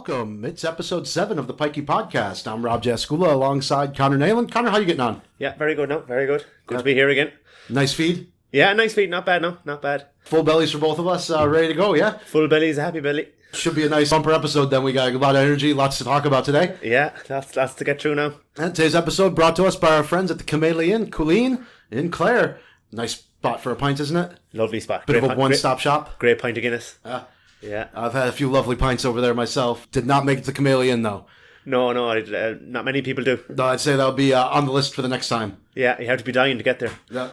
welcome. It's episode 7 of the Pikey podcast. I'm Rob Jaskula alongside Connor Nayland. Connor, how you getting on? Yeah, very good. No, very good. Good to be here again. Nice feed? Yeah, nice feed. Not bad, no. Not bad. Full bellies for both of us. Ready to go, yeah? Full belly's a happy belly. Should be a nice bumper episode then. We got a lot of energy, lots to talk about today. Yeah, lots to get through now. And today's episode brought to us by our friends at the Chameleon, Colleen in Clare. Nice spot for a pint, isn't it? Lovely spot. Bit of a one-stop shop. Great pint of Guinness. Yeah. I've had a few lovely pints over there myself. Did not make it to Chameleon, though. No, not many people do. No, I'd say that'll be on the list for the next time. Yeah, you have to be dying to get there. Yeah.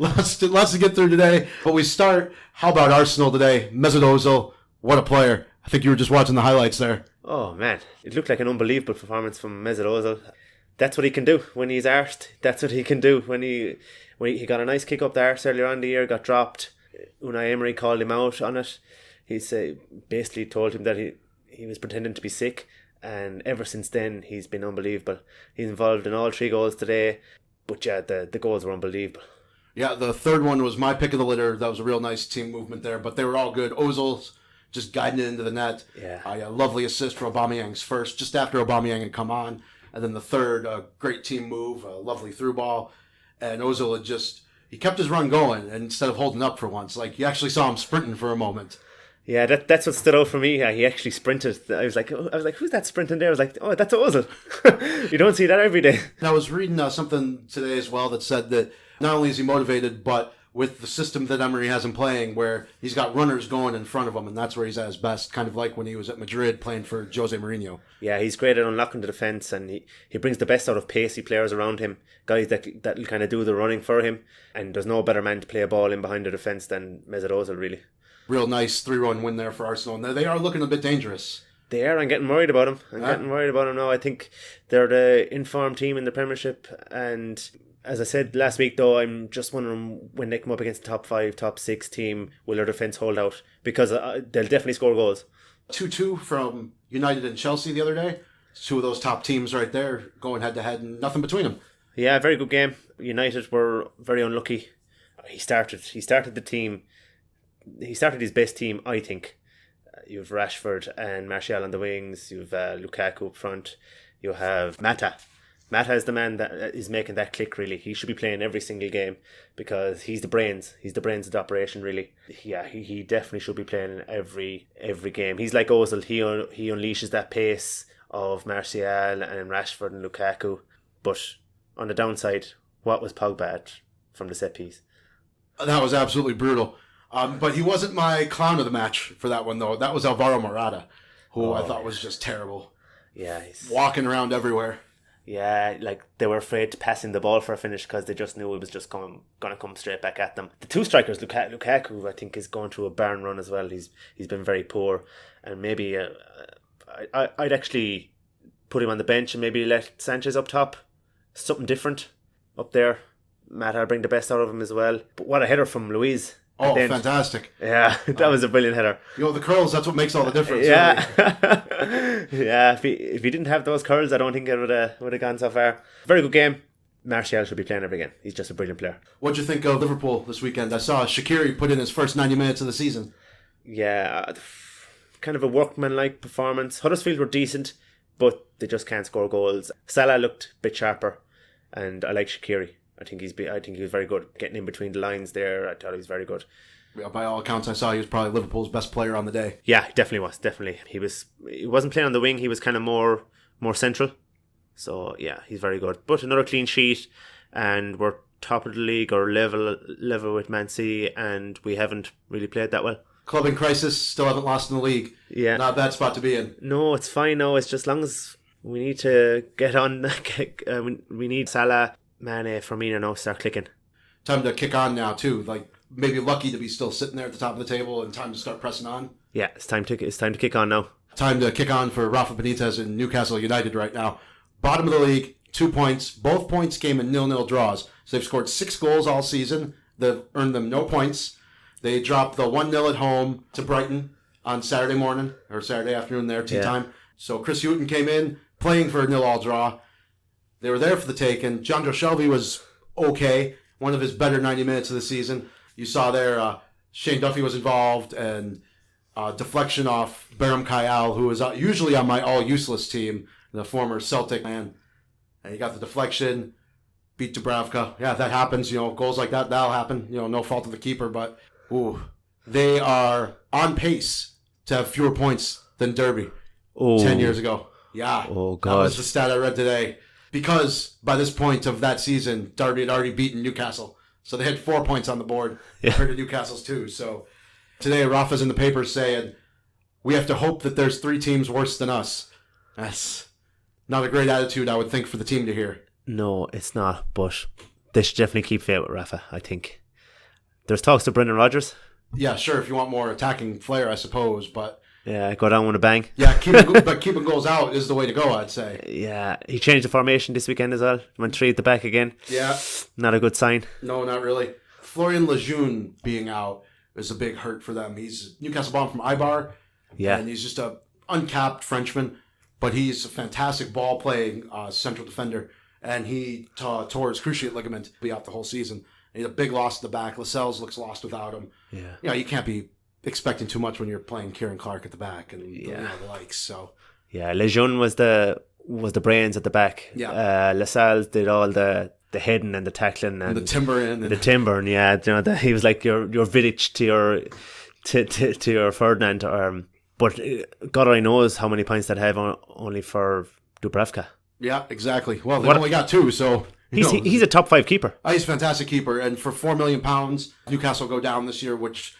lots to get through today. But we start, how about Arsenal today? Mesut Ozil, what a player. I think you were just watching the highlights there. Oh, man. It looked like an unbelievable performance from Mesut Ozil. That's what he can do when he's arsed. That's what he can do when he got a nice kick up the arse earlier on in the year, got dropped. Unai Emery called him out on it. He basically told him that he was pretending to be sick, and ever since then he's been unbelievable. He's involved in all 3 goals today, but yeah, the goals were unbelievable. Yeah, the third one was my pick of the litter. That was a real nice team movement there, but they were all good. Ozil's just guiding it into the net. Yeah. A lovely assist for Aubameyang's first, just after Aubameyang had come on. And then the third, a great team move, a lovely through ball. And Ozil he kept his run going, and instead of holding up for once, like you actually saw him sprinting for a moment. Yeah, that's what stood out for me. He actually sprinted. I was like, who's that sprinting there? I was like, oh, that's Ozil. You don't see that every day. I was reading something today as well that said that not only is he motivated, but with the system that Emery has him playing, where he's got runners going in front of him, and that's where he's at his best, kind of like when he was at Madrid playing for Jose Mourinho. Yeah, he's great at unlocking the defence, and he brings the best out of pacey players around him, guys that'll kind of do the running for him, and there's no better man to play a ball in behind the defence than Mesut Ozil, really. Real nice 3-1 win there for Arsenal, and they are looking a bit dangerous. They are. I'm getting worried about them. Getting worried about them now. I think they're the informed team in the Premiership, and as I said last week, though, I'm just wondering when they come up against the top 5, top 6 team, will their defence hold out? Because they'll definitely score goals. 2-2 from United and Chelsea the other day. 2 of those top teams right there going head-to-head and nothing between them. Yeah, very good game. United were very unlucky. He started the team. He started his best team, I think. You have Rashford and Martial on the wings. You have Lukaku up front. You have Mata. Mata is the man that is making that click, really. He should be playing every single game because he's the brains. He's the brains of the operation, really. Yeah, he definitely should be playing in every game. He's like Ozil. He unleashes that pace of Martial and Rashford and Lukaku. But on the downside, what was Pogba at from the set piece? That was absolutely brutal. But he wasn't my clown of the match for that one, though. That was Alvaro Morata, who I thought was just terrible. Yeah. Walking around everywhere. Yeah, like they were afraid to pass in the ball for a finish because they just knew it was just going to come straight back at them. The 2 strikers, Lukaku, I think, is going through a barn run as well. He's been very poor, and maybe I'd actually put him on the bench and maybe let Sanchez up top. Something different up there. Mata bring the best out of him as well. But what a header from Luiz. Oh, fantastic. Yeah, that was a brilliant header. The curls, that's what makes all the difference. Yeah. Really. Yeah, if he didn't have those curls, I don't think it would have gone so far. Very good game. Martial should be playing every game. He's just a brilliant player. What'd you think of Liverpool this weekend? I saw Shaqiri put in his first 90 minutes of the season. Yeah, kind of a workmanlike performance. Huddersfield were decent, but they just can't score goals. Salah looked a bit sharper, and I like Shaqiri. I think he was very good getting in between the lines there. I thought he was very good. Yeah, by all accounts, I saw he was probably Liverpool's best player on the day. Yeah, definitely was. Definitely, he wasn't playing on the wing. He was kind of more central. So yeah, he's very good. But another clean sheet, and we're top of the league or level with Man City, and we haven't really played that well. Club in crisis, still haven't lost in the league. Yeah, not a bad spot to be in. No, it's fine. No, it's just as long as we need to get on. We need Salah, Mane, Firmino now start clicking. Time to kick on now too. Like maybe lucky to be still sitting there at the top of the table, and time to start pressing on. Yeah, it's time to kick on now. Time to kick on for Rafa Benitez and Newcastle United right now. Bottom of the league, 2 points. Both points came in 0-0 draws. So they've scored 6 goals all season. They've earned them no points. They dropped the 1-0 at home to Brighton on Saturday morning or Saturday afternoon there, tea time. So Chris Hughton came in playing for a 0-0 draw. They were there for the taking. Jonjo Shelvey was okay. One of his better 90 minutes of the season. You saw there Shane Duffy was involved, and deflection off Baram Kayal, who was usually on my all-useless team, the former Celtic man. And he got the deflection, beat Dubravka. Yeah, that happens. Goals like that'll happen. No fault of the keeper, but they are on pace to have fewer points than Derby 10 years ago. Yeah. Oh, God. That was the stat I read today. Because by this point of that season, Derby had already beaten Newcastle. So they had 4 points on the board compared to Newcastle's 2. So today, Rafa's in the papers saying, we have to hope that there's 3 teams worse than us. That's not a great attitude, I would think, for the team to hear. No, it's not. But they should definitely keep faith with Rafa, I think. There's talks to Brendan Rodgers. Yeah, sure, if you want more attacking flair, I suppose. But yeah, go down with a bang. Yeah, keeping goals out is the way to go, I'd say. Yeah, he changed the formation this weekend as well. Went 3 at the back again. Yeah. Not a good sign. No, not really. Florian Lejeune being out is a big hurt for them. He's Newcastle bomb from Eibar. Yeah. And he's just a uncapped Frenchman, but he's a fantastic ball-playing central defender. And he tore his cruciate ligament, be out the whole season. He had a big loss at the back. Lascelles looks lost without him. Yeah. You can't be expecting too much when you're playing Kieran Clark at the back and the likes. So yeah, Lejeune was the brains at the back. Yeah. Lascelles did all the heading and the tackling and the timbering. The timbering, yeah. He was like your Vidic to your Ferdinand. But God only knows how many points they'd have only for Dubravka. Yeah, exactly. Well, they only got 2, so he's a top 5 keeper. He's a fantastic keeper, and for £4 million, Newcastle go down this year, which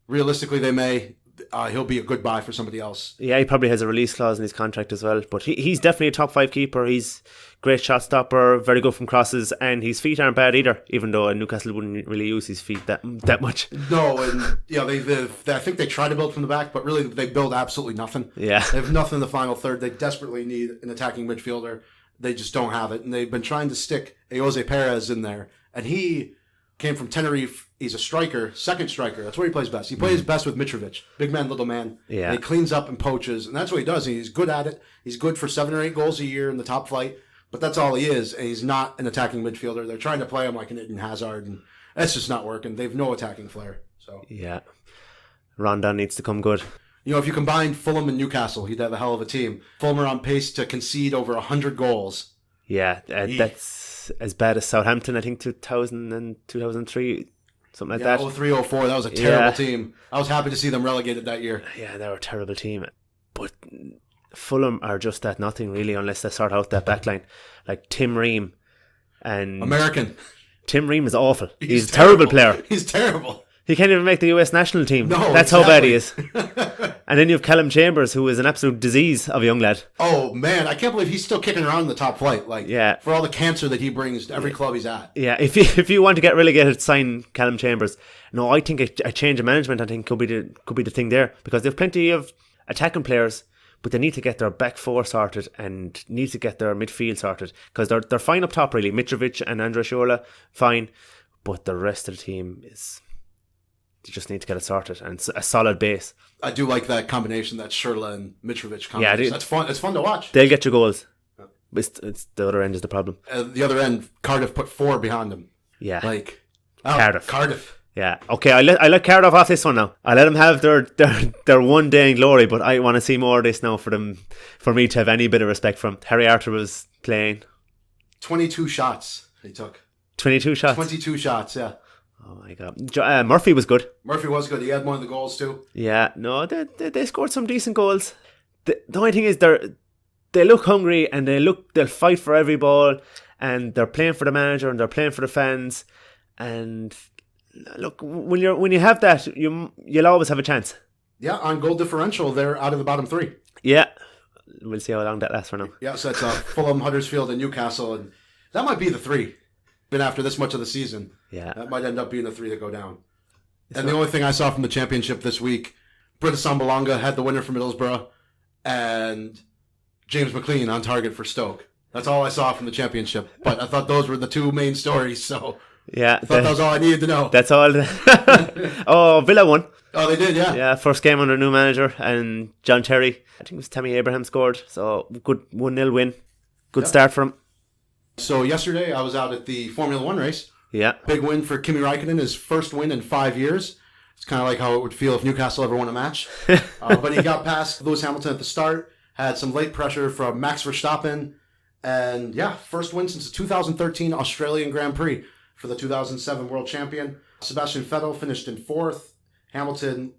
realistically they may. He'll be a good buy for somebody else. Yeah, he probably has a release clause in his contract as well. But he's definitely a top 5 keeper. He's great shot stopper, very good from crosses, and his feet aren't bad either. Even though Newcastle wouldn't really use his feet that much. No, and I think they try to build from the back, but really they build absolutely nothing. Yeah, they have nothing in the final third. They desperately need an attacking midfielder. They just don't have it, and they've been trying to stick Jose Perez in there, and he came from Tenerife. He's a striker, second striker. That's where he plays best. He plays best with Mitrovic. Big man, little man. Yeah. And he cleans up and poaches, and that's what he does. He's good at it. He's good for 7 or 8 goals a year in the top flight, but that's all he is, and he's not an attacking midfielder. They're trying to play him like an Eden Hazard, and that's just not working. They've no attacking flair. So yeah, Rondon needs to come good. If you combine Fulham and Newcastle, he'd have a hell of a team. Fulham are on pace to concede over 100 goals. Yeah, that's as bad as Southampton, I think, 2000 and 2003, something like that. 03, 04, that was a terrible team. I was happy to see them relegated that year. Yeah, they were a terrible team. But Fulham are just at nothing, really, unless they sort out that backline. Like Tim Ream. American. Tim Ream is awful. He's a terrible player. He's terrible. He can't even make the US national team. No, that's how bad he is. And then you have Callum Chambers, who is an absolute disease of a young lad. Oh, man. I can't believe he's still kicking around in the top flight. For all the cancer that he brings to every club he's at. Yeah, if you want to get relegated, sign Callum Chambers. No, I think a change of management, I think, could be the thing there. Because they have plenty of attacking players, but they need to get their back four sorted and need to get their midfield sorted. Because they're fine up top, really. Mitrovic and Andrea Shola, fine. But the rest of the team is... You just need to get it sorted, and it's a solid base. I do like that combination, that Shirla and Mitrovic combination. Yeah, that's fun. It's fun to watch. They'll get your goals. It's the other end is the problem. The other end, Cardiff put 4 behind them. Yeah, Cardiff. Yeah. Okay, I let Cardiff off this one now. I let them have their one day in glory, but I want to see more of this now for me to have any bit of respect from. Harry Arter was playing. 22 shots he took. 22 shots. 22 shots. Yeah. Oh my God. Murphy was good. Murphy was good. He had one of the goals too. Yeah, no, they scored some decent goals. The only thing is they look hungry and they'll fight for every ball, and they're playing for the manager and they're playing for the fans. And look, when you have that, you'll always have a chance. Yeah, on goal differential, they're out of the bottom 3. Yeah, we'll see how long that lasts for now. Yeah, so that's Fulham, Huddersfield, and Newcastle, and that might be the 3. Been after this much of the season. Yeah, that might end up being the 3 that go down. And the only thing I saw from the championship this week, Britta Sambalonga had the winner for Middlesbrough, and James McLean on target for Stoke. That's all I saw from the championship. But I thought those were the 2 main stories, so yeah, I thought that was all I needed to know. That's all. Oh, Villa won. Oh, they did, yeah. Yeah, first game under new manager, and John Terry. I think it was Tammy Abraham scored, so good 1-0 win. Good start for him. So yesterday I was out at the Formula 1 race. Yeah. Big win for Kimi Räikkönen, his first win in 5 years. It's kind of like how it would feel if Newcastle ever won a match. But he got past Lewis Hamilton at the start, had some late pressure from Max Verstappen, and yeah, first win since the 2013 Australian Grand Prix for the 2007 world champion. Sebastian Vettel finished in 4th, Hamilton,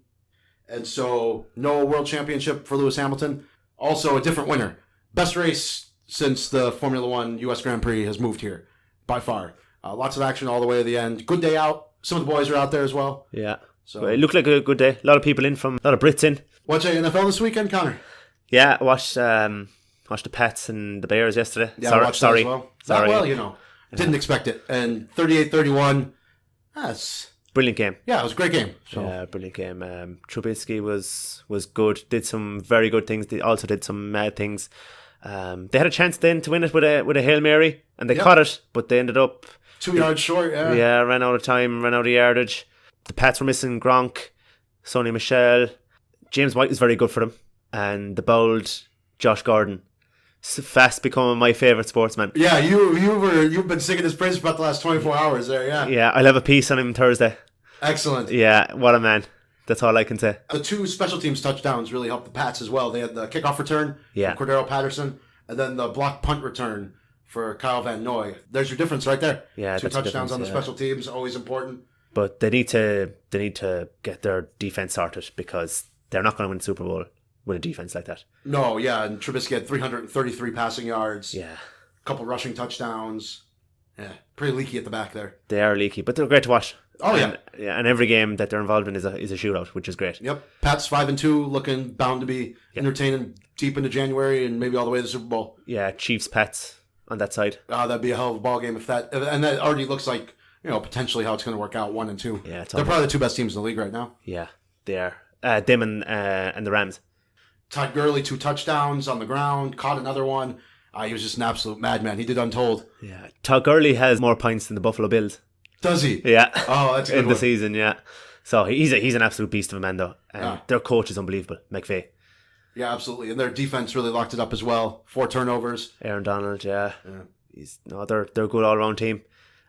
and so no world championship for Lewis Hamilton. Also a different winner. Best race since the Formula One US Grand Prix has moved here, by far. Lots of action all the way to the end. Good day out. Some of the boys are out there as well. Yeah. So But it looked like a good day. A lot of people in from, a lot of Brits in. watch NFL this weekend, Connor. Yeah, I watched the Pats and the Bears yesterday. Yeah, I watched that sorry. as well. Sorry. Not well, you know. Didn't expect it. And 38-31. That's Brilliant game. yeah, it was a great game. So Yeah, brilliant game. Trubisky was good. Did some very good things. They also did some mad things. They had a chance then to win it with a Hail Mary, and they caught it, but they ended up 2 yards short. yeah, ran out of time, ran out of yardage. The Pats were missing Gronk, Sonny Michel. James White was very good for them, and the bold Josh Gordon, fast becoming my favourite sportsman. Yeah, you've been singing his praise for about the last 24 hours there. Yeah, Yeah, I'll have a piece on him Thursday. excellent. Yeah, what a man. That's all I can say. The 2 special teams touchdowns really helped the Pats as well. They had the kickoff return Yeah. from Cordero Patterson, and then the block punt return for Kyle Van Noy. There's your difference right there. Yeah, 2 that's the touchdowns on the difference, special teams, always important. But they need to get their defense sorted, because they're not going to win the Super Bowl with a defense like that. No, yeah, and Trubisky had 333 passing yards, Yeah, a couple rushing touchdowns. Yeah, pretty leaky at the back there. they are leaky, but they're great to watch. Oh, and, and every game that they're involved in is a shootout, which is great. Yep, Pats 5-2, looking bound to be entertaining deep into January and maybe all the way to the Super Bowl. Yeah, Chiefs Pats on that side. That'd be a hell of a ball game if that, and that already looks like potentially how it's going to work out 1 and 2. Yeah, it's they're probably the 2 best teams in the league right now. Yeah, they are. Them and the Rams. Todd Gurley 2 touchdowns on the ground, caught another one. He was just an absolute madman. He did untold. Yeah, Todd Gurley has more points than the Buffalo Bills. Does he? Yeah. Oh, that's a good in one. the season. Yeah. So he's an absolute beast of a man, though. And their coach is unbelievable, McVay. Yeah, absolutely. And their defense really locked it up as well. 4 turnovers. Aaron Donald, yeah. They're a good all round team.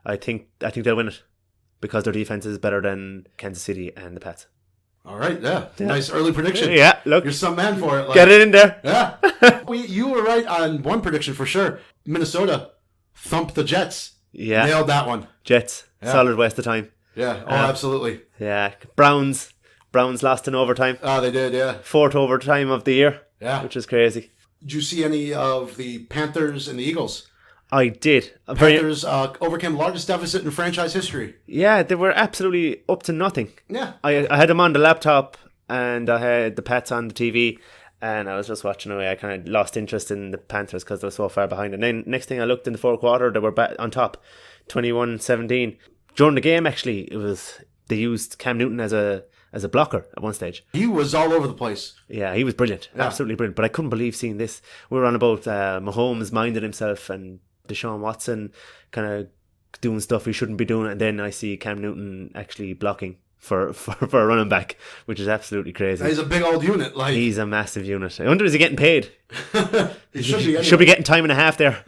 I think they'll win it, because their defense is better than Kansas City and the Pats. All right, yeah. Nice early prediction. Yeah, look, You're some man for it. get it in there. Yeah. You were right on one prediction for sure. Minnesota thumped the Jets. Yeah, Nailed that one. Jets, solid waste of time. Yeah, absolutely. Yeah, Browns lost in overtime. They did, yeah. 4th overtime of the year. Yeah. Which is crazy. Did you see any of the Panthers and the Eagles? I did. Panthers overcame the largest deficit in franchise history. Yeah, they were absolutely up to nothing. Yeah. I had them on the laptop, and I had the Pats on the TV, and I was just watching away. I kind of lost interest in the Panthers because they were so far behind. And then next thing I looked in the 4th quarter, they were back on top, 21-17. During the game, actually, they used Cam Newton as a blocker at one stage. He was all over the place. Yeah, he was brilliant. Yeah. Absolutely brilliant. But I couldn't believe seeing this. We were on about Mahomes minding himself and Deshaun Watson kind of doing stuff he shouldn't be doing, and then I see Cam Newton actually blocking for a running back, which is absolutely crazy. He's a big old unit. He's a massive unit. I wonder, is he getting paid? He should be. Anyway. Should be getting time and a half there.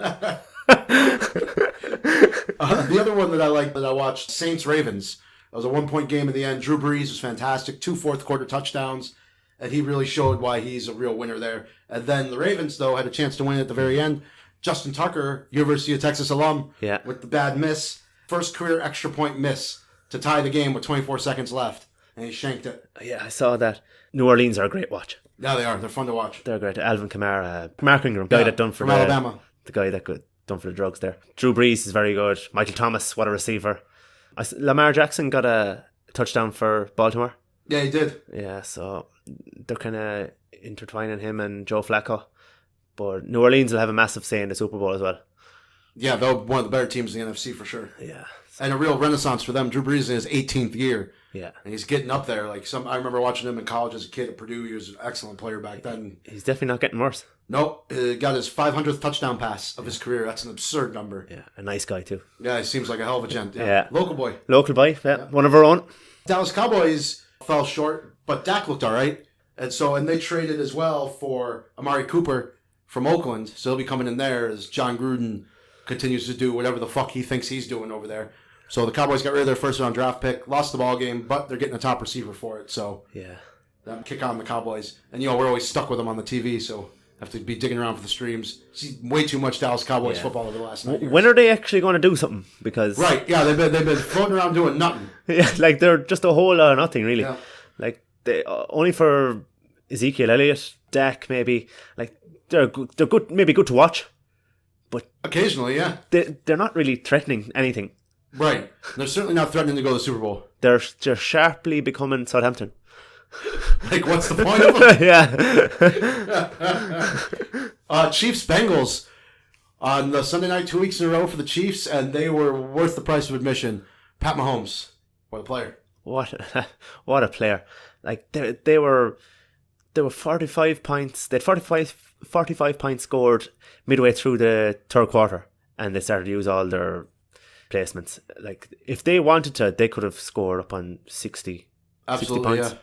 The other one that I liked that I watched, Saints-Ravens. It was a 1-point game in the end. Drew Brees was fantastic. 2 fourth-quarter touchdowns. And he really showed why he's a real winner there. And then the Ravens, though, had a chance to win at the very end. Justin Tucker, University of Texas alum, with the bad miss. First career extra point miss to tie the game with 24 seconds left. And he shanked it. Yeah, I saw that. New Orleans are a great watch. Yeah, they are. They're fun to watch. They're great. Alvin Kamara, Mark Ingram, guy that done for from Alabama. The guy that got done for the drugs there. Drew Brees is very good. Michael Thomas, what a receiver. Lamar Jackson got a touchdown for Baltimore. Yeah, he did. Yeah, so they're kind of intertwining him and Joe Flacco. But New Orleans will have a massive say in the Super Bowl as well. Yeah, they're one of the better teams in the NFC for sure. Yeah. And a real renaissance for them. Drew Brees is in his 18th year. Yeah. And he's getting up there. I remember watching him in college as a kid at Purdue. He was an excellent player back then. He's definitely not getting worse. Nope. He got his 500th touchdown pass of his career. That's an absurd number. Yeah, a nice guy too. Yeah, he seems like a hell of a gent. Yeah. Local boy. Local boy, yeah. One of our own. Dallas Cowboys fell short, but Dak looked all right. And they traded as well for Amari Cooper from Oakland. So he'll be coming in there as John Gruden continues to do whatever the fuck he thinks he's doing over there. So the Cowboys got rid of their first round draft pick, lost the ball game, but they're getting a top receiver for it. So kick on the Cowboys. And, we're always stuck with them on the TV, so have to be digging around for the streams. See way too much Dallas Cowboys football over the last 9 years. When are they actually going to do something? Because they've been floating around doing nothing. Yeah, like they're just a whole lot of nothing, really. Yeah. Like they only for Ezekiel Elliott, Dak, maybe. Like they're good, maybe good to watch, but occasionally, they're not really threatening anything. Right, they're certainly not threatening to go to the Super Bowl. They're sharply becoming Southampton. Like, what's the point of them? Yeah. Chiefs Bengals on the Sunday night, 2 weeks in a row for the Chiefs, and they were worth the price of admission. Pat Mahomes, what a player! What a player! Like they were 45 points. They had 45 points scored midway through the third quarter, and they started to use all their placements. Like if they wanted to, they could have scored up on 60 points. Yeah.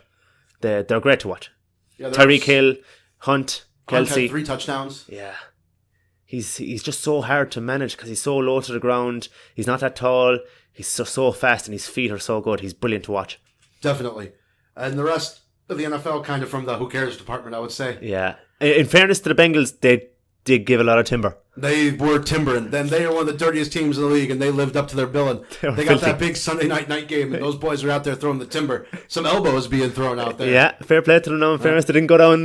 They're great to watch. Yeah, Tyreek Hill, Hunt, Kelsey. Had 3 touchdowns. Yeah. He's just so hard to manage because he's so low to the ground. He's not that tall. He's so fast and his feet are so good. He's brilliant to watch. Definitely. And the rest of the NFL kind of from the who cares department, I would say. Yeah. In fairness to the Bengals, they did give a lot of timber. They were timbering. Then they are one of the dirtiest teams in the league, and they lived up to their billing. They got that big Sunday night game, and those boys are out there throwing the timber. Some elbows being thrown out there. Yeah, fair play to them. Now, in fairness, they didn't go down.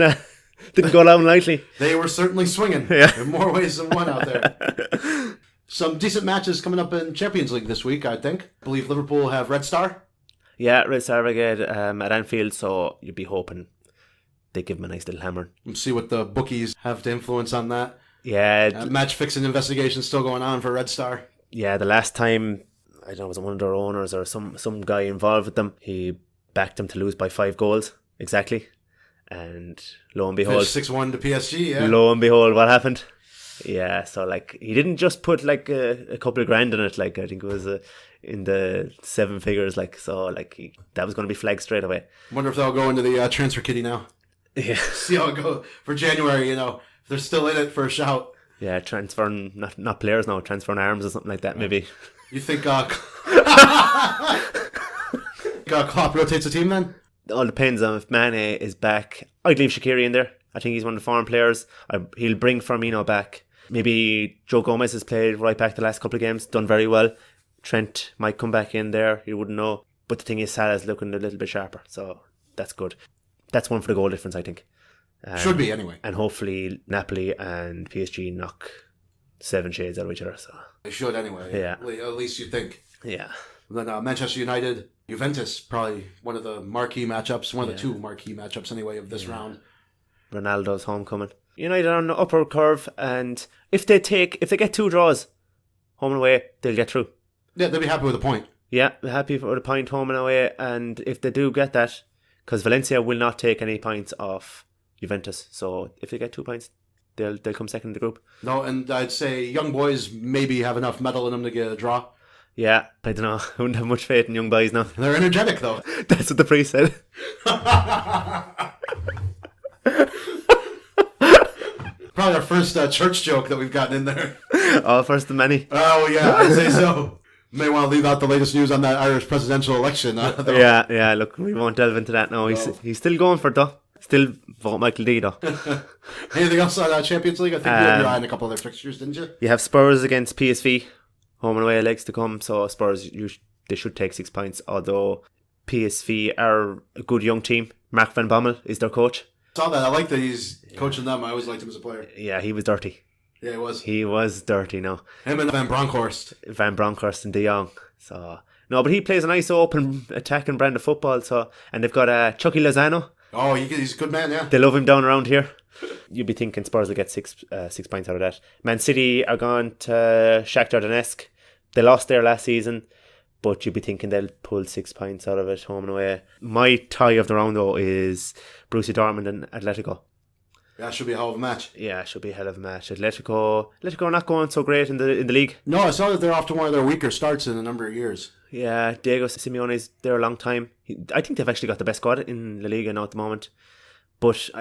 Didn't go down lightly. They were certainly swinging. In more ways than one out there. Some decent matches coming up in Champions League this week, I think. I believe Liverpool have Red Star. Yeah, Red Star Brigade at Anfield, so you'd be hoping they give them a nice little hammer. We'll see what the bookies have to influence on that. Yeah. Match fixing investigation still going on for Red Star. Yeah, the last time, I don't know, was it one of their owners or some guy involved with them, he backed them to lose by 5 goals, exactly. And lo and behold... 6-1 to PSG, yeah. Lo and behold, what happened? Yeah, so like, he didn't just put like a couple of grand in it, like I think it was in the 7 figures, like, so like that was going to be flagged straight away. Wonder if they'll go into the transfer kitty now. Yeah. See how it goes for January, if they're still in it for a shout. Yeah, transferring, not players now, transferring arms or something like that, maybe. You think Klopp rotates the team then? It all depends on if Mane is back. I'd leave Shaqiri in there. I think he's one of the foreign players. He'll bring Firmino back. Maybe Joe Gomez has played right back the last couple of games, done very well. Trent might come back in there, you wouldn't know. But the thing is, Salah's looking a little bit sharper, so that's good. That's one for the goal difference, I think. Should be, anyway. And hopefully Napoli and PSG knock 7 shades out of each other. So they should, anyway. Yeah. At least you think. Yeah. And then Manchester United, Juventus, probably one of the marquee matchups, one of the 2 marquee matchups, anyway, of this round. Ronaldo's homecoming. United on the upper curve, and if they get 2 draws, home and away, they'll get through. Yeah, they'll be happy with a point. Yeah, they're happy with a point home and away, and if they do get that, because Valencia will not take any points off Juventus, so if they get 2 points, they'll come second in the group. No, and I'd say young boys maybe have enough metal in them to get a draw. Yeah, I don't know. I wouldn't have much faith in young boys now. They're energetic, though. That's what the priest said. Probably our first church joke that we've gotten in there. Oh, first of many. Oh, yeah, I'd say so. May want to leave out the latest news on that Irish presidential election. Yeah, look, we won't delve into that now. He's still going for it, though. Still vote Michael D, though. Anything else on Champions League? I think you had your eye on a couple of their fixtures, didn't you? You have Spurs against PSV. Home and away legs to come, so Spurs, they should take 6 points, although PSV are a good young team. Mark van Bommel is their coach. Saw that. I like that he's coaching them. I always liked him as a player. Yeah, he was dirty. Yeah, he was. He was dirty, no. Him and Van Bronckhorst. Van Bronckhorst and De Jong. So, no, but he plays a nice open attacking brand of football, and they've got Chucky Lozano. Oh, he's a good man, yeah. They love him down around here. You'd be thinking Spurs will get 6 points out of that. Man City are gone to Shakhtar Donetsk. They lost there last season, but you'd be thinking they'll pull 6 points out of it home and away. My tie of the round, though, is Borussia Dortmund and Atletico. Yeah, it should be a hell of a match. Yeah, it should be a hell of a match. Atletico are not going so great in the league. No, I saw that they're off to one of their weaker starts in a number of years. Yeah, Diego Simeone's there a long time. I think they've actually got the best squad in La Liga now at the moment. But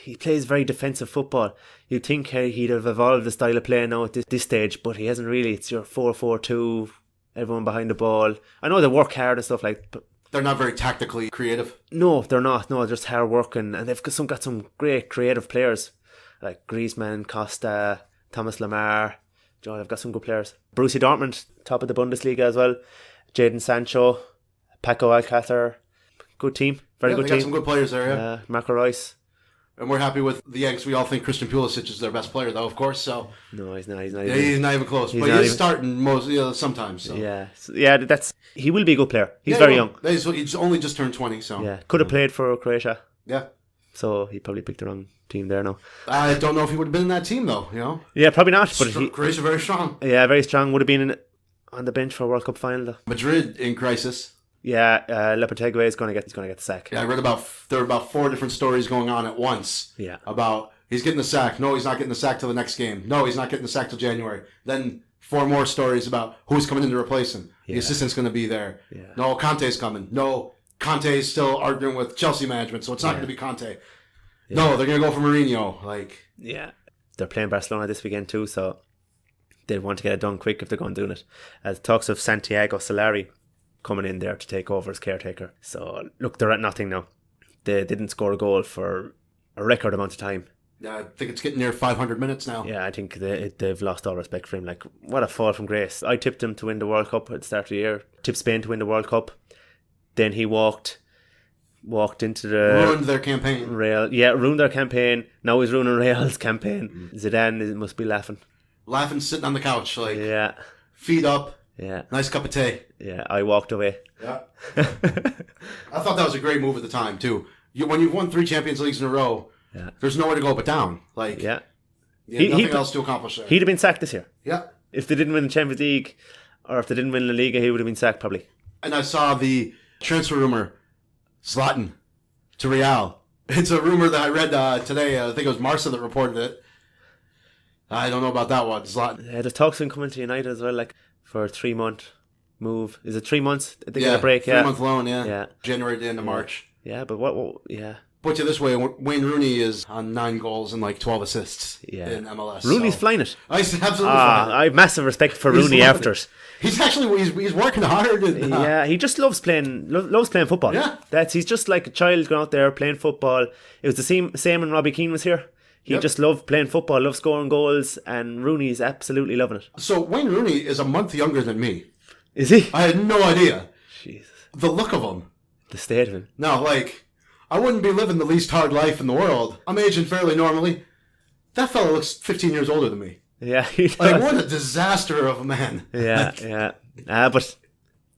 he plays very defensive football. You'd think he'd have evolved the style of play now at this stage, but he hasn't really. It's your 4-4-2 everyone behind the ball. I know they work hard and stuff but they're not very tactically creative. No, they're not. No, just hard working, and they've got some great creative players like Griezmann, Costa, Thomas Lemar. They've got some good players. Borussia Dortmund, top of the Bundesliga as well. Jadon Sancho, Paco Alcácer. Good team. Very good they team. got some good players there, yeah. Marco Reus. And we're happy with the Yanks. We all think Christian Pulisic is their best player, though, of course. So no, he's not. He's not even close. But he is starting sometimes. So. Yeah. He will be a good player. He's very young. He's only just turned 20. So yeah, could have played for Croatia. Yeah. So he probably picked the wrong team there now. I don't know if he would have been in that team, though. Yeah, probably not. But Croatia very strong. Yeah, very strong. Would have been on the bench for a World Cup final, though. Madrid in crisis. Yeah, Lopetegui is going to get the sack. Yeah, I read there were about 4 different stories going on at once. Yeah. About he's getting the sack. No, he's not getting the sack till the next game. No, he's not getting the sack till January. Then 4 more stories about who's coming in to replace him. Yeah. The assistant's going to be there. Yeah. No, Conte's coming. No, Conte's still arguing with Chelsea management, so it's not going to be Conte. Yeah. No, they're going to go for Mourinho. Yeah. They're playing Barcelona this weekend too, so they want to get it done quick if they're going to do it. As talks of Santiago Solari coming in there to take over as caretaker. So, look, they're at nothing now. They didn't score a goal for a record amount of time. Yeah, I think it's getting near 500 minutes now. Yeah, I think they've lost all respect for him. What a fall from grace. I tipped him to win the World Cup at the start of the year. Tipped Spain to win the World Cup. Then he walked into the... Ruined their campaign. Ruined their campaign. Now he's ruining Real's campaign. Zidane must be laughing. Laughing, sitting on the couch, yeah, feet up. Yeah. Nice cup of tea. Yeah, I walked away. Yeah. I thought that was a great move at the time, too. When you've won 3 Champions Leagues in a row, there's nowhere to go but down. Nothing else to accomplish there. He'd have been sacked this year. Yeah. If they didn't win the Champions League, or if they didn't win La Liga, he would have been sacked probably. And I saw the transfer rumor, Zlatan to Real. It's a rumor that I read today. I think it was Marca that reported it. I don't know about that one, Zlatan. Yeah, there's talks of him coming to United as well, for a 3-month move. Is it 3 months? They get a break, 3-month loan, yeah. January to the end of March. Yeah, but what Put you this way, Wayne Rooney is on 9 goals and 12 assists in MLS. Rooney's flying it. He's absolutely flying it. I have massive respect for Rooney after it. He's actually he's working hard. He just loves playing football. Yeah. He's just like a child going out there playing football. It was the same when Robbie Keane was here. He just loved playing football, loved scoring goals, and Rooney's absolutely loving it. So Wayne Rooney is a month younger than me. Is he? I had no idea. Jesus. The look of him. The state of him. No, I wouldn't be living the least hard life in the world. I'm aging fairly normally. That fella looks 15 years older than me. Yeah, he does. What a disaster of a man. Yeah. But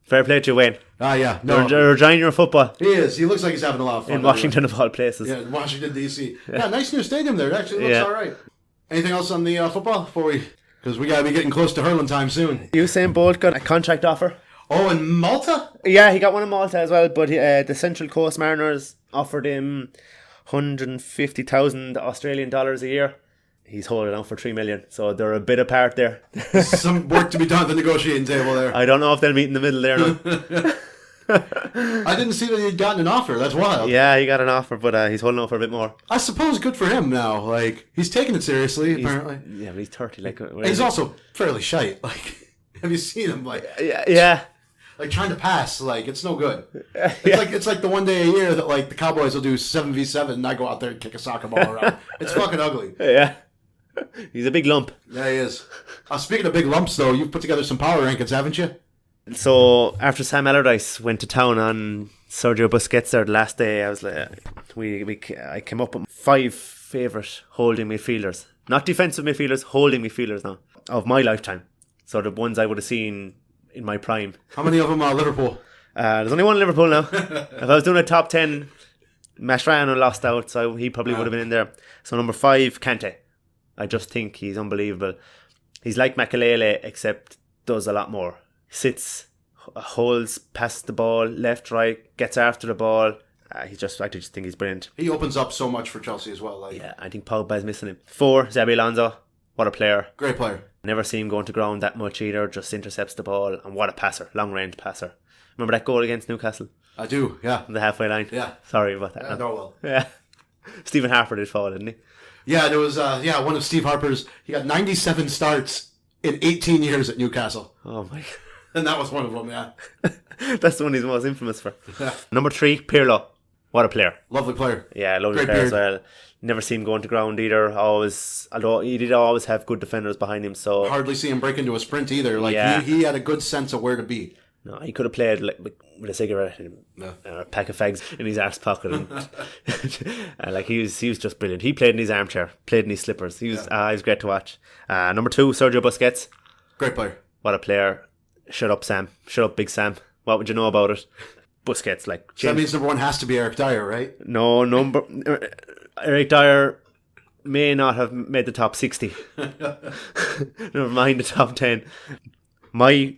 fair play to you, Wayne. Yeah. No. You're enjoying your football. He is. He looks like he's having a lot of fun. In Washington, of all places. Yeah, Washington, D.C. Yeah, nice new stadium there. It actually looks all right. Anything else on the football because we got to be getting close to hurling time soon. Usain Bolt got a contract offer. Oh, in Malta? Yeah, he got one in Malta as well, but the Central Coast Mariners offered him 150,000 Australian dollars a year. He's holding out for 3 million, so they're a bit apart there. Some work to be done at the negotiating table there. I don't know if they'll meet in the middle there now. I didn't see that he'd gotten an offer. That's wild. Yeah, he got an offer, but he's holding out for a bit more. I suppose good for him now. He's taking it seriously, apparently. Yeah, but he's 30. He's also fairly shite. Have you seen him? Yeah. Trying to pass, it's no good. It's like the one day a year that the Cowboys will do 7v7 and I go out there and kick a soccer ball around. It's fucking ugly. Yeah. He's a big lump. Yeah, he is. Speaking of big lumps, though, you've put together some power rankings, haven't you? So after Sam Allardyce went to town on Sergio Busquets there the last day, I was I came up with 5 favourite holding midfielders, not defensive midfielders, holding midfielders now of my lifetime. So the ones I would have seen in my prime. How many of them are Liverpool? There's only one in Liverpool now. If I was doing a top 10, Mascherano lost out, so he probably would have been in there. So number 5, Kante. I just think he's unbelievable. He's like Makelele, except does a lot more. Sits, holds, passes the ball, left, right, gets after the ball. I just think he's brilliant. He opens up so much for Chelsea as well. Yeah, I think Pogba is missing him. 4, Xabi Alonso. What a player. Great player. Never see him going to ground that much either. Just intercepts the ball. And what a passer. Long range passer. Remember that goal against Newcastle? I do, yeah. On the halfway line? Yeah. Sorry about that. Yeah. Stephen Harper did fall, didn't he? Yeah, there was one of Steve Harper's. He got 97 starts in 18 years at Newcastle. Oh my. And that was one of them, yeah. That's the one he's most infamous for. Yeah. Number 3, Pirlo. What a player. Lovely player. Yeah, lovely Great player as beard. well. Never seen him going to ground either. Although he did always have good defenders behind him. So Hardly see him break into a sprint either. Like Yeah. he had a good sense of where to be. no, he could have played like with a cigarette and a pack of fags in his arse pocket, and like he was just brilliant. He played in his armchair, played in his slippers. He was great to watch. Number 2, Sergio Busquets. Great player. What a player! Shut up, Sam. Shut up, Big Sam. What would you know about it? Busquets, like So that means number 1 has to be Eric Dyer, right? no number. Eric Dyer may not have made the top 60. Never mind the top 10. My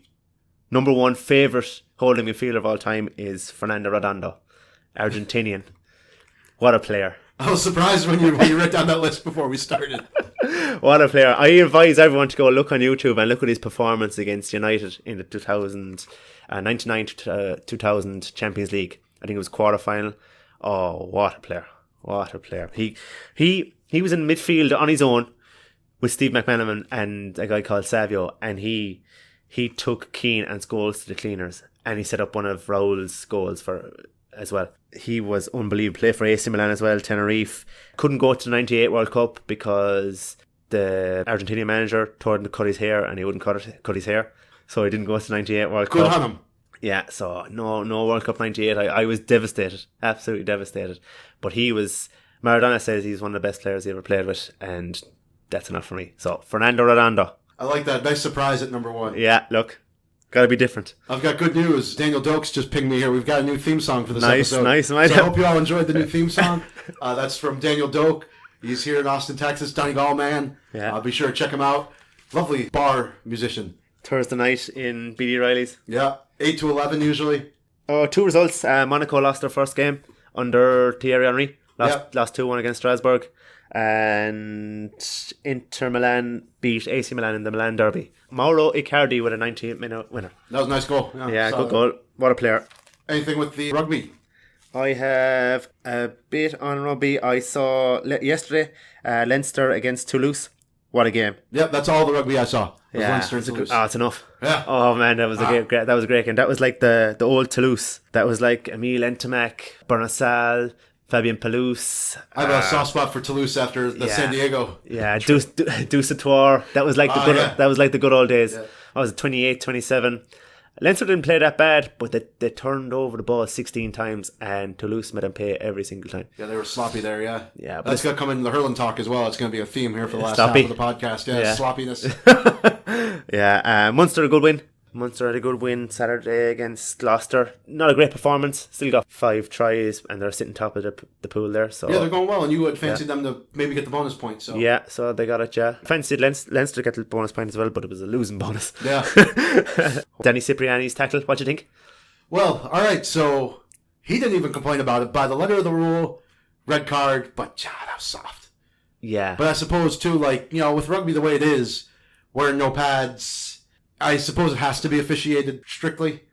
number 1 favourite holding midfielder of all time is Fernando Redondo, Argentinian. What a player. I was surprised when you wrote down that list before we started. What a player. I advise everyone to go look on YouTube and look at his performance against United in the 99-2000 Champions League. I think it was quarter-final. Oh, what a player. What a player. He was in midfield on his own with Steve McManaman and a guy called Savio, and he took Keane and Scholes to the cleaners, and he set up one of Raul's goals for as well. He was unbelievable. Played for AC Milan as well, Tenerife. Couldn't go to the 98 World Cup because the Argentinian manager told him to cut his hair, and he wouldn't cut his hair, so he didn't go to the 98 World Cup. Good on him. Yeah, so no World Cup 98. I was devastated, absolutely devastated. But Maradona says he's one of the best players he ever played with, and that's enough for me. So, Fernando Redondo. I like that. Nice surprise at number 1. Yeah, look, gotta be different. I've got good news. Daniel Dokes just pinged me here. We've got a new theme song for this episode. Nice. So I hope you all enjoyed the new theme song. That's from Daniel Doak. He's here in Austin, Texas. Donegal man. Yeah. Be sure to check him out. Lovely bar musician. Thursday night in BD Riley's. Yeah. 8 to 11 usually. 2 results. Monaco lost their first game under Thierry Henry. Lost 2-1 against Strasbourg. And Inter Milan beat AC Milan in the Milan derby. Mauro Icardi with a 98-minute winner. That was a nice goal. Yeah, good goal. What a player. Anything with the rugby? I have a bit on rugby. I saw yesterday Leicester against Toulouse. What a game. Yep, that's all the rugby I saw. Was Yeah, Leinster and Toulouse. it's enough. Yeah. Oh man, that was a great game. That was like the old Toulouse. That was like Emile Ntamak, Bernasal, Fabien Pelouse. I have a soft spot for Toulouse after the San Diego. Yeah, Dusatoir. That was like that was like the good old days. Yeah. I was 28, 27. Leinster didn't play that bad, but they turned over the ball 16 times, and Toulouse made them pay every single time. Yeah, they were sloppy there, yeah. Yeah, but that's going to come in the hurling talk as well. It's going to be a theme here for the last sloppy. half of the podcast. Yeah, sloppiness. Yeah, Munster a good win. Munster had a good win Saturday against Gloucester. Not a great performance. Still got 5 tries, and they're sitting top of the pool there. So yeah, they're going well, and you would fancy them to maybe get the bonus point. So yeah, so they got it. Yeah, fancied Leinster to get the bonus point as well, but it was a losing bonus. Yeah. Danny Cipriani's tackle. What do you think? Well, all right. So he didn't even complain about it. By the letter of the rule, red card. But that was soft. Yeah, but I suppose too, like with rugby the way it is, wearing no pads. I suppose it has to be officiated strictly.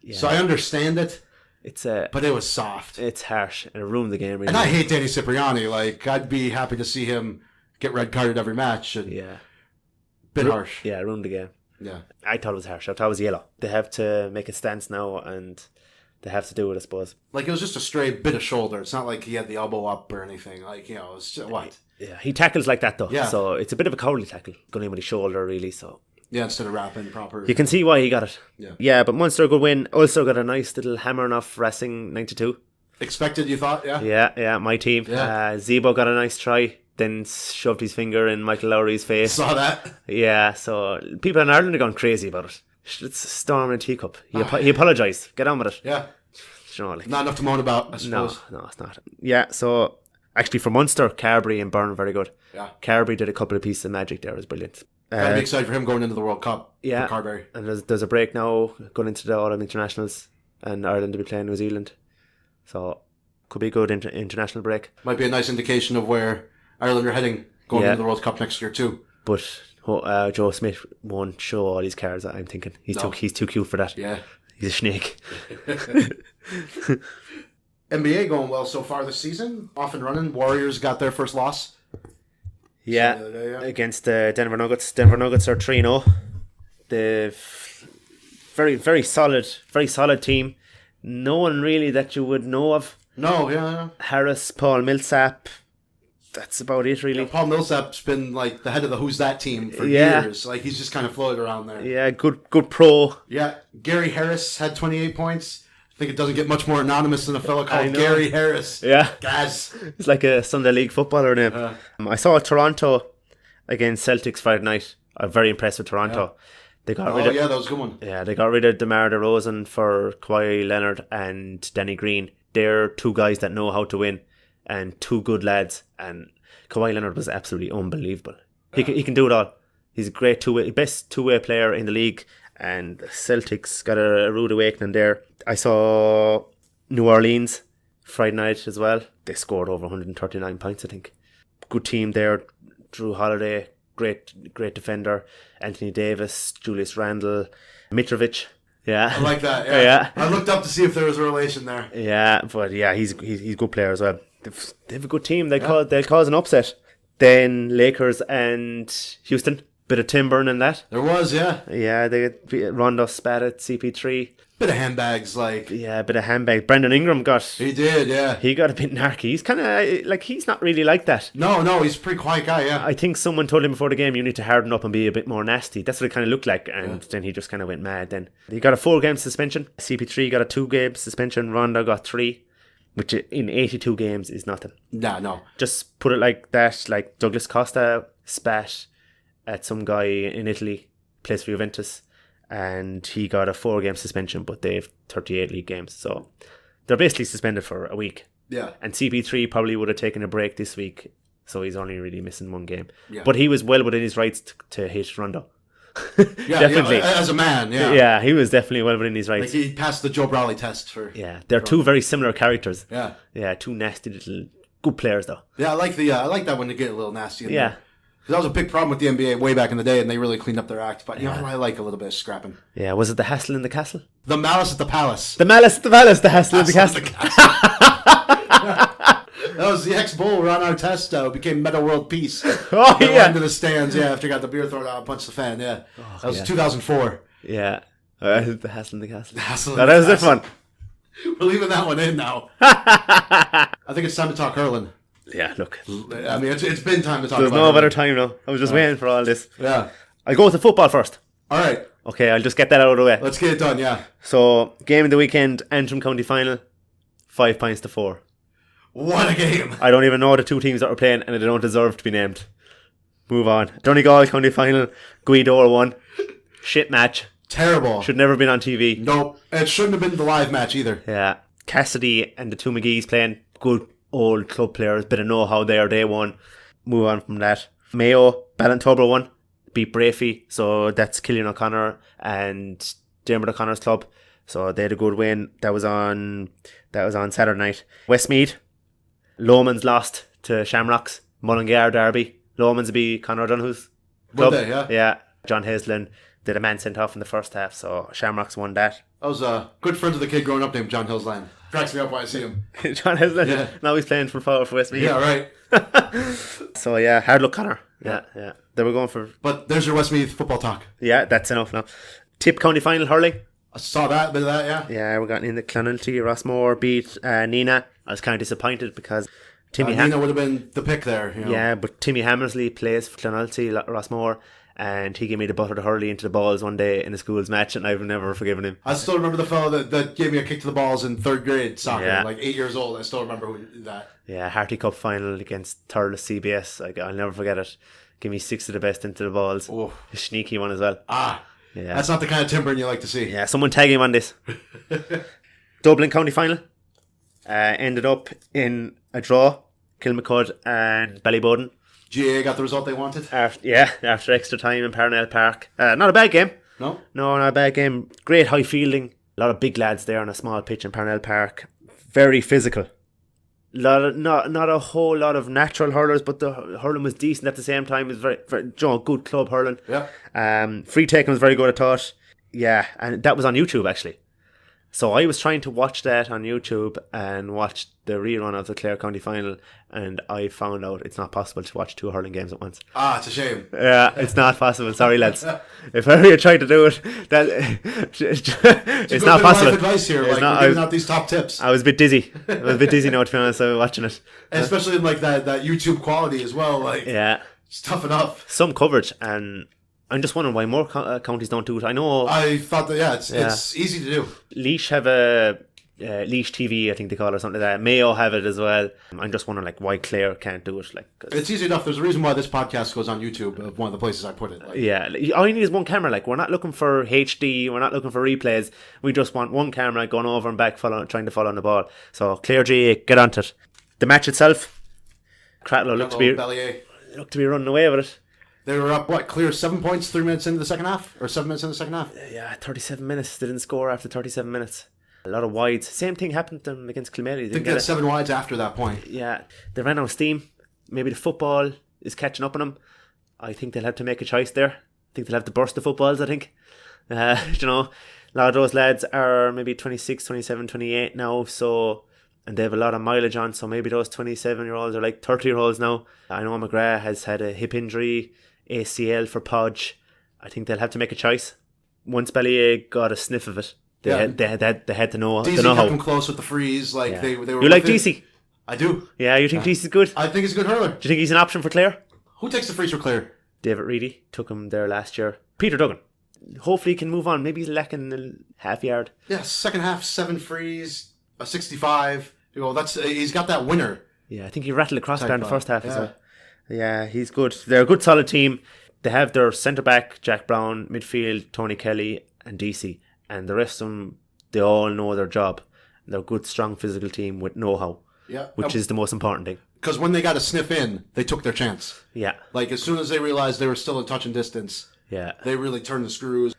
Yeah. So I understand it. But it was soft. It's harsh, and it ruined the game. Really. And I hate Danny Cipriani. Like, I'd be happy to see him get red carded every match. And bit harsh. Yeah, it ruined the game. Yeah. I thought it was harsh. I thought it was yellow. They have to make a stance now, and they have to do it, I suppose. Like, it was just a stray bit of shoulder. It's not like he had the elbow up or anything. Like, it was just, what? Yeah, he tackles like that, though. Yeah. So it's a bit of a cowardly tackle. Going in with his shoulder, really, so... Yeah, instead of wrapping proper. You can see why he got it. Yeah, but Munster, a good win. Also got a nice little hammering off Racing 92. Expected, you thought? Yeah. Yeah, my team. Yeah. Zebo got a nice try, then shoved his finger in Michael Lowry's face. Saw that. Yeah, so people in Ireland are going crazy about it. It's a storm in a teacup. He apologised. Get on with it. Yeah. Like, not enough to moan about, I suppose. No, it's not. Yeah, so actually for Munster, Carberry and Byrne very good. Yeah. Carberry did a couple of pieces of magic there. It was brilliant. Gotta be excited for him going into the World Cup. Yeah, for Carberry. And there's a break now going into the autumn internationals, and Ireland to be playing New Zealand, so could be a good international break. Might be a nice indication of where Ireland are heading going into the World Cup next year too. But Joe Smith won't show all these cards. I'm thinking he's too cute for that. Yeah, he's a snake. NBA going well so far this season. Off and running. Warriors got their first loss. Against the Denver Nuggets. Denver Nuggets are 3-0. They've very solid team. No one really that you would know of. No, yeah. Harris, Paul Millsap. That's about it, really. Yeah, Paul Millsap's been like the head of the Who's That team for Yeah. years. Like he's just kind of floated around there. Yeah, good pro. Yeah, Gary Harris had 28 points. I think it doesn't get much more anonymous than a fellow I called know. Gary Harris. Yeah. Gaz. It's like a Sunday League footballer name. I saw Toronto against Celtics Friday night. I'm very impressed with Toronto. They got rid of, that was a good one. Yeah, they got rid of DeMar DeRozan for Kawhi Leonard and Danny Green. They're two guys that know how to win and two good lads. And Kawhi Leonard was absolutely unbelievable. He can do it all. He's a great best two-way player in the league. And the Celtics got a rude awakening there. I saw New Orleans Friday night as well. They scored over 139 points, I think. Good team there. Drew Holiday, great defender. Anthony Davis, Julius Randle, Mitrovic. Yeah, I like that. Yeah. I looked up to see if there was a relation there. Yeah, but yeah, he's a good player as well. They have a good team. They'll cause an upset. Then Lakers and Houston. Bit of tin burn in that. There was, yeah. Yeah, they Rondo spat at CP3. Bit of handbags, like. Yeah, a bit of handbag. Brandon Ingram got. He did, yeah. He got a bit narky. He's kind of like, he's not really like that. No, he's a pretty quiet guy, yeah. I think someone told him before the game, you need to harden up and be a bit more nasty. That's what it kind of looked like. And then he just kind of went mad then. He got a 4-game suspension. CP3 got a 2-game suspension. Rondo got 3. Which in 82 games is nothing. No. Just put it like that. Like Douglas Costa spat at some guy in Italy, plays for Juventus, and he got a 4-game suspension, but they have 38 league games, so they're basically suspended for a week. Yeah. And CP3 probably would have taken a break this week, so he's only really missing 1 game. Yeah. But he was well within his rights to hit Rondo. Yeah, definitely. Yeah, as a man, yeah. Yeah, he was definitely well within his rights. Like he passed the Joe Brawley test for. Yeah, they're two very similar characters. Yeah. Yeah, two nasty little good players though. Yeah, I like that when they get a little nasty. Yeah. Because that was a big problem with the NBA way back in the day, and they really cleaned up their act. But, I like a little bit of scrapping. Yeah, was it the hassle in the castle? The malice at the palace. The malice, the hassle in the castle. That was the ex-bull, Ron Artest, became Meta World Peace. Oh, They went yeah. into the stands, after he got the beer thrown out and punched the fan, That was 2004. Yeah. The hassle in the castle. That was this one. We're leaving that one in now. I think it's time to talk hurling. Yeah, look. I mean, it's been time to talk There's about no hurling. better time now. I was just waiting for all this. Yeah. I'll go with the football first. All right. Okay, I'll just get that out of the way. Let's get it done, yeah. So, game of the weekend, Antrim County Final, 5 points to 4. What a game. I don't even know the two teams that were playing, and they don't deserve to be named. Move on. Donegal County Final, Guidor won. Shit match. Terrible. Should never have been on TV. Nope. It shouldn't have been the live match either. Yeah. Cassidy and the two McGee's playing. Good old club players. Bit of know-how there. They won. Move on from that. Mayo, Ballintober won. Beat Brafey. So that's Killian O'Connor and Dermot O'Connor's club. So they had a good win. That was on Saturday night. Westmeath. Lomans lost to Shamrocks. Mullingar derby. Lomans beat Conor O'Donoghue's club. Would they, yeah? Yeah. John Haslin did a man sent off in the first half. So Shamrocks won that. I was a good friend of the kid growing up named John Hillsland. Cracks me up when I see him. John Haslin. Yeah. Now he's playing for Westmeath. Yeah, right. So yeah, hard luck, Connor. Yeah. They were going for. But there's your Westmeath football talk. Yeah, that's enough now. Tip County Final hurling. I saw that, bit of that, yeah. Yeah, we got in the Clonalty. Rossmore beat Nina. I was kind of disappointed because Timmy Nina would have been the pick there. Yeah, but Timmy Hammersley plays for Clonalty, Rossmore, and he gave me the butter to hurley into the balls one day in a school's match, and I've never forgiven him. I still remember the fellow that gave me a kick to the balls in 3rd grade soccer, Yeah. like 8 years old. I still remember who did that. Yeah, Harty Cup final against Thurles CBS. I'll never forget it. Give me 6 of the best into the balls. Oh. A sneaky one as well. Yeah. That's not the kind of timbering you like to see. Yeah, someone tag him on this. Dublin County Final ended up in a draw. Kilmacud and Ballyboden. GA got the result they wanted? After extra time in Parnell Park. Not a bad game. No, not a bad game. Great high fielding. A lot of big lads there on a small pitch in Parnell Park. Very physical. Not a whole lot of natural hurlers, but the hurling was decent at the same time. It was very good club hurling. Yeah. Free taking was very good, I thought. Yeah, and that was on YouTube actually. So I was trying to watch that on YouTube and watch the rerun of the Clare County final, and I found out it's not possible to watch 2 hurling games at once. Ah, it's a shame. Yeah, it's not possible. Sorry, lads. If ever you try to do it, it's not possible. Life advice here, like, we're giving out these top tips. I was a bit dizzy. Now, to be honest, I was watching it. And especially in like that YouTube quality as well. Like, yeah, it's tough enough. Some coverage, and I'm just wondering why more counties don't do it. I know. I thought that it's easy to do. Laois have a Laois TV, I think they call it, or something like that. Mayo have it as well. I'm just wondering like why Clare can't do it. Like, it's easy enough. There's a reason why this podcast goes on YouTube. One of the places I put it. Like. Yeah, all you need is one camera. Like, we're not looking for HD. We're not looking for replays. We just want one camera going over and back, trying to follow on the ball. So Clare GA, get onto it. The match itself, Cratloe looked to be running away with it. They were up, clear 7 points 3 minutes into the second half? Or 7 minutes into the second half? Yeah, 37 minutes. They didn't score after 37 minutes. A lot of wides. Same thing happened to them against Kilmaley. I think they had 7 wides after that point. Yeah, they ran out of steam. Maybe the football is catching up on them. I think they'll have to make a choice there. I think they'll have to burst the footballs, I think. A lot of those lads are maybe 26, 27, 28 now, so... And they have a lot of mileage on, so maybe those 27-year-olds are like 30-year-olds now. I know McGrath has had a hip injury, ACL for Podge. I think they'll have to make a choice. Once Ballier got a sniff of it, they had to know. DC kept how. Them close with the freeze. Like they were. You like DC? I do. Yeah, you think DC's good? I think he's a good hurler. Do you think he's an option for Clare? Who takes the freeze for Clare? David Reedy took him there last year. Peter Duggan. Hopefully he can move on. Maybe he's lacking a half yard. Yeah, second half 7 frees, a 65. He's got that winner. Yeah, I think he rattled a crossbar in the first half as well. Yeah, he's good. They're a good solid team. They have their centre back Jack Brown, midfield Tony Kelly and DC, and the rest of them, they all know their job. They're a good, strong physical team with know-how. Yeah, which is the most important thing. Because when they got a sniff in, they took their chance. Yeah, like as soon as they realized they were still in touch and distance. Yeah, they really turned the screws.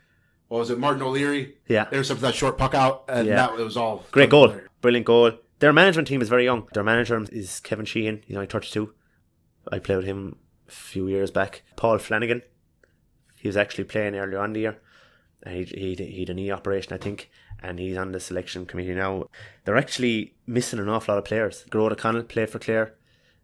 What was it, Martin O'Leary? Yeah, they were sent for that short puck out, and it was all great goal, brilliant goal. Their management team is very young. Their manager is Kevin Sheehan. He's only 32. I played with him a few years back. Paul Flanagan. He was actually playing earlier on the year. He had a knee operation, I think, and he's on the selection committee now. They're actually missing an awful lot of players. Gerard O'Connell played for Clare.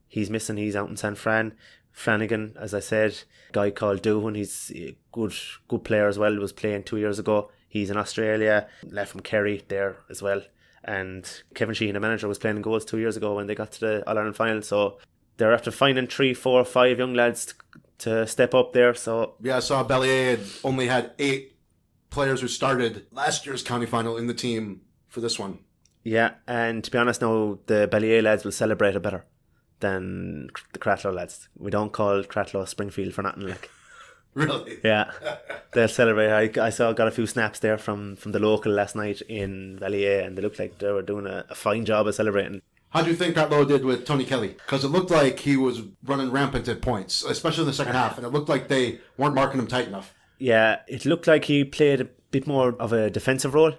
He's missing. He's out in San Fran. Flanagan, as I said, a guy called Doohan. He's a good player as well. He was playing 2 years ago. He's in Australia. Left from Kerry there as well. And Kevin Sheehan, the manager, was playing in goals 2 years ago when they got to the All-Ireland final. So they're after finding 3, 4, 5 young lads to step up there. So yeah, I saw Ballier only had 8 players who started last year's county final in the team for this one. Yeah, and to be honest now, the Ballier lads will celebrate it better than the Cratloe lads. We don't call Cratloe Springfield for nothing, like. Really? Yeah, they'll celebrate. I got a few snaps there from the local last night in Ballier, and they looked like they were doing a fine job of celebrating. How do you think Cratloe did with Tony Kelly? Because it looked like he was running rampant at points, especially in the second half, and it looked like they weren't marking him tight enough. Yeah, it looked like he played a bit more of a defensive role.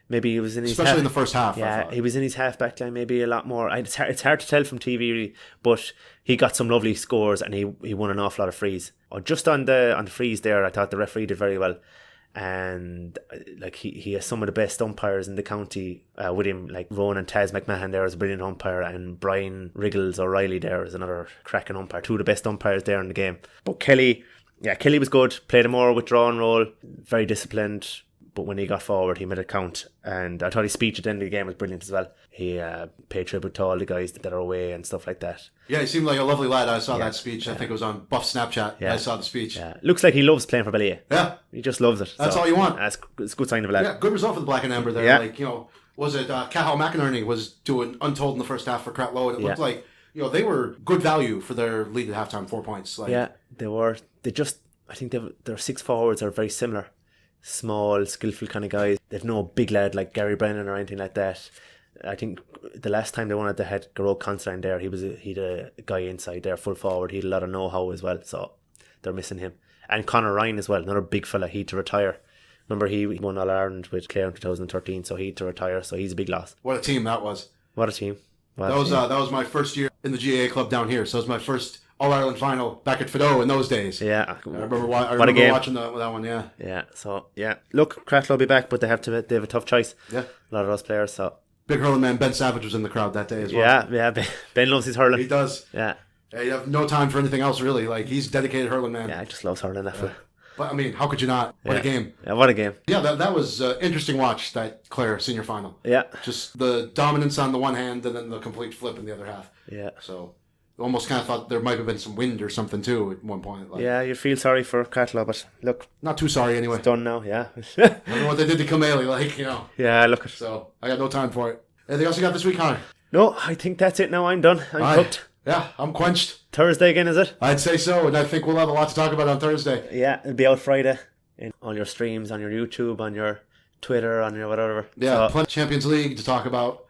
Maybe he was in his especially in the first half. Yeah, he was in his half-back line maybe a lot more. It's hard to tell from TV, really, but he got some lovely scores and he won an awful lot of frees. Just on the frees there, I thought the referee did very well. And like he has some of the best umpires in the county with him, like Ronan and Taz McMahon there is a brilliant umpire, and Brian Riggles O'Reilly there is another cracking umpire. 2 of the best umpires there in the game. But Kelly was good, played a more withdrawn role, very disciplined. But when he got forward, he made it count. And I thought his speech at the end of the game was brilliant as well. He paid tribute to all the guys that are away and stuff like that. Yeah, he seemed like a lovely lad. I saw that speech. I think it was on Buff Snapchat. Yeah. I saw the speech. Yeah. Looks like he loves playing for Ballier. Yeah. He just loves it. That's all you want. It's a good sign of a lad. Yeah, good result for the Black and Amber there. Yeah. Like, was it Cahill McInerney was doing untold in the first half for Cratloe, and it looked like, they were good value for their lead at halftime, 4 points. Like, yeah, they were. I think their 6 forwards are very similar. Small, skillful kind of guys. They've no big lad like Gary Brennan or anything like that. I think the last time they won it, they had Garrod Considine there. He'd a guy inside there, full forward. He had a lot of know-how as well, so they're missing him. And Conor Ryan as well, another big fella. He had to retire. Remember, he won All-Ireland with Clare in 2013, so he had to retire, so he's a big loss. What a team that was. What a team. That was my first year in the GAA club down here, so it was my first All-Ireland final back at Fido in those days. Yeah. I remember watching that one, yeah. Yeah, so, yeah. Look, Cratloe will be back, but they have a tough choice. Yeah. A lot of those players, so... Big hurling man Ben Savage was in the crowd that day as well. Yeah, Ben loves his hurling. He does. Yeah. You have no time for anything else, really. Like, he's dedicated hurling man. Yeah, he just loves hurling, that fella. But, I mean, how could you not? What a game. Yeah, what a game. Yeah, that was interesting watch, that Clare senior final. Yeah. Just the dominance on the one hand and then the complete flip in the other half. Yeah. So, almost kind of thought there might have been some wind or something, too, at one point. Like, yeah, you feel sorry for Cratloe, but look. Not too sorry, anyway. It's done now, yeah. I don't know what they did to Kameli, like, you know. Yeah, look. So, I got no time for it. Anything else you got this week, Connor? No, I think that's it now. I'm done. I'm cooked. Yeah, I'm quenched. Thursday again, is it? I'd say so, and I think we'll have a lot to talk about on Thursday. Yeah, it'll be out Friday. In all your streams, on your YouTube, on your Twitter, on your whatever. Yeah, plenty of Champions League to talk about.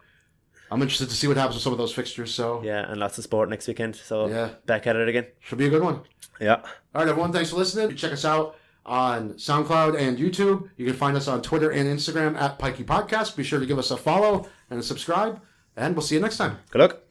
I'm interested to see what happens with some of those fixtures. So yeah, and lots of sport next weekend. So yeah, back at it again. Should be a good one. Yeah. All right, everyone. Thanks for listening. Check us out on SoundCloud and YouTube. You can find us on Twitter and Instagram at Pikey Podcast. Be sure to give us a follow and a subscribe, and we'll see you next time. Good luck.